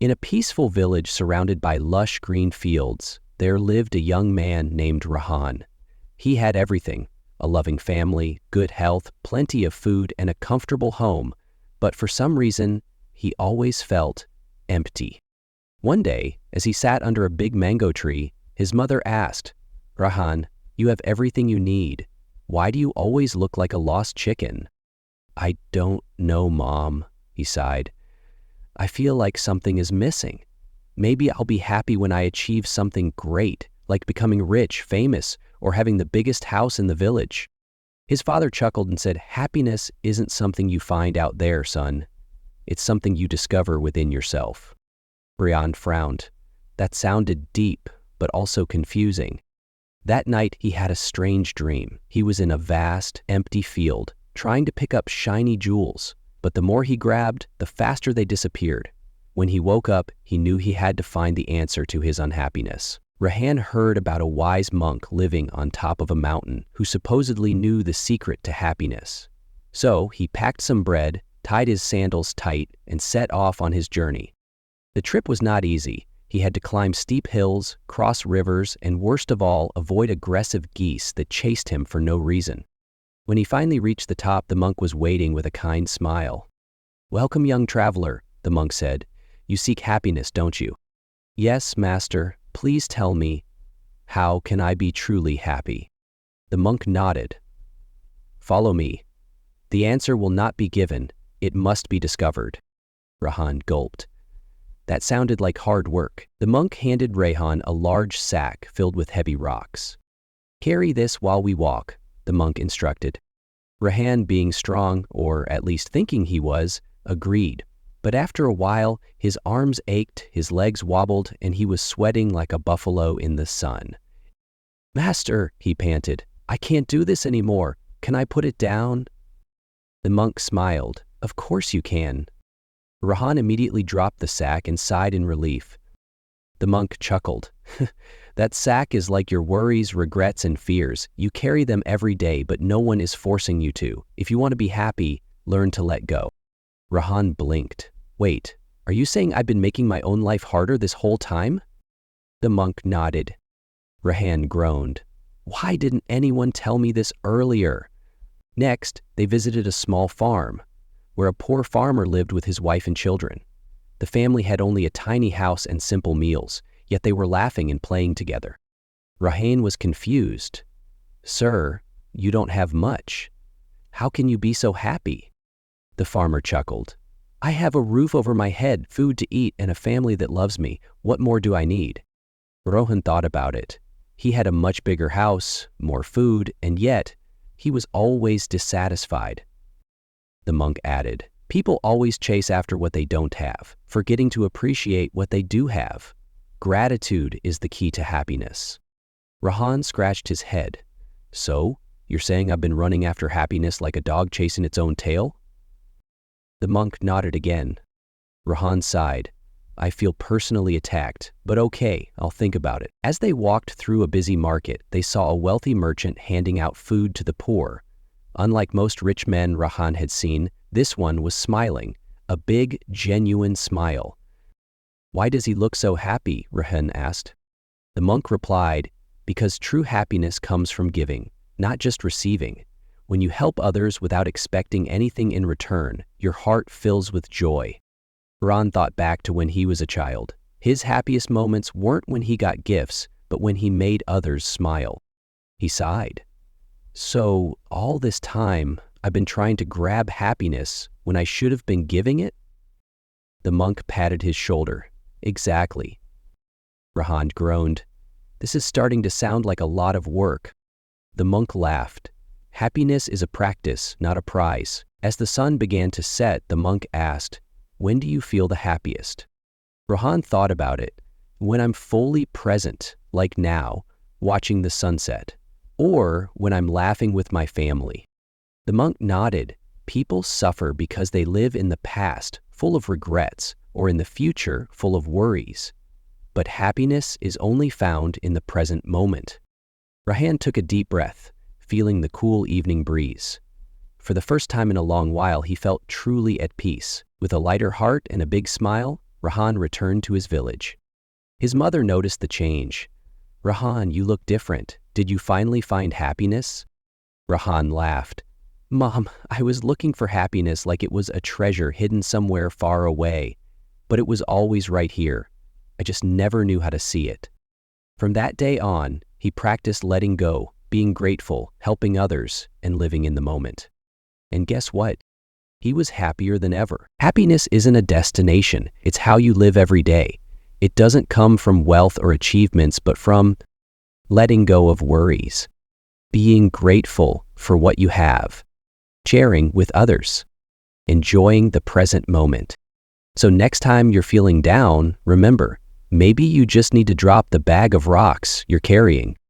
In a peaceful village surrounded by lush green fields, there lived a young man named Rahan. He had everything: a loving family, good health, plenty of food, and a comfortable home, but for some reason, he always felt empty. One day, as he sat under a big mango tree, his mother asked, "Rahan, you have everything you need. Why do you always look like a lost chicken?" "I don't know, Mom," he sighed. "I feel like something is missing. Maybe I'll be happy when I achieve something great, like becoming rich, famous, or having the biggest house in the village." His father chuckled and said, "Happiness isn't something you find out there, son. It's something you discover within yourself." Rahan frowned. That sounded deep, but also confusing. That night, he had a strange dream. He was in a vast, empty field, trying to pick up shiny jewels, but the more he grabbed, the faster they disappeared. When he woke up, he knew he had to find the answer to his unhappiness. Rahan heard about a wise monk living on top of a mountain who supposedly knew the secret to happiness. So he packed some bread, tied his sandals tight, and set off on his journey. The trip was not easy. He had to climb steep hills, cross rivers, and worst of all, avoid aggressive geese that chased him for no reason. When he finally reached the top, the monk was waiting with a kind smile. "Welcome, young traveler," the monk said. "You seek happiness, don't you?" "Yes, master. Please tell me, how can I be truly happy?" The monk nodded. "Follow me. The answer will not be given. It must be discovered." Rahan gulped. That sounded like hard work. The monk handed Rahan a large sack filled with heavy rocks. "Carry this while we walk," the monk instructed. Rahan, being strong, or at least thinking he was, agreed. But after a while, his arms ached, his legs wobbled, and he was sweating like a buffalo in the sun. "Master," he panted, "I can't do this anymore. Can I put it down?" The monk smiled. "Of course you can." Rahan immediately dropped the sack and sighed in relief. The monk chuckled. "That sack is like your worries, regrets, and fears. You carry them every day, but no one is forcing you to. If you want to be happy, learn to let go." Rahan blinked. "Wait, are you saying I've been making my own life harder this whole time?" The monk nodded. Rahan groaned. "Why didn't anyone tell me this earlier?" Next, they visited a small farm, where a poor farmer lived with his wife and children. The family had only a tiny house and simple meals, yet they were laughing and playing together. Rahan was confused. "Sir, you don't have much. How can you be so happy?" The farmer chuckled. "I have a roof over my head, food to eat, and a family that loves me. What more do I need?" Rahan thought about it. He had a much bigger house, more food, and yet he was always dissatisfied. The monk added, "People always chase after what they don't have, forgetting to appreciate what they do have. Gratitude is the key to happiness." Rahan scratched his head. "So, you're saying I've been running after happiness like a dog chasing its own tail?" The monk nodded again. Rahan sighed. "I feel personally attacked, but okay, I'll think about it." As they walked through a busy market, they saw a wealthy merchant handing out food to the poor. Unlike most rich men Rahan had seen, this one was smiling, a big, genuine smile. "Why does he look so happy?" Rahan asked. The monk replied, "Because true happiness comes from giving, not just receiving. When you help others without expecting anything in return, your heart fills with joy." Rahan thought back to when he was a child. His happiest moments weren't when he got gifts, but when he made others smile. He sighed. "So, all this time, I've been trying to grab happiness when I should have been giving it?" The monk patted his shoulder. "Exactly." Rahan groaned. "This is starting to sound like a lot of work." The monk laughed. "Happiness is a practice, not a prize." As the sun began to set, the monk asked, "When do you feel the happiest?" Rahan thought about it. "When I'm fully present, like now, watching the sunset. Or when I'm laughing with my family." The monk nodded. "People suffer because they live in the past, full of regrets, or in the future, full of worries. But happiness is only found in the present moment." Rahan took a deep breath, feeling the cool evening breeze. For the first time in a long while, he felt truly at peace. With a lighter heart and a big smile, Rahan returned to his village. His mother noticed the change. "Rahan, you look different. Did you finally find happiness?" Rahan laughed. "Mom, I was looking for happiness like it was a treasure hidden somewhere far away, but it was always right here. I just never knew how to see it." From that day on, he practiced letting go, being grateful, helping others, and living in the moment. And guess what? He was happier than ever. Happiness isn't a destination, it's how you live every day. It doesn't come from wealth or achievements, but from letting go of worries, being grateful for what you have, sharing with others, enjoying the present moment. So next time you're feeling down, remember, maybe you just need to drop the bag of rocks you're carrying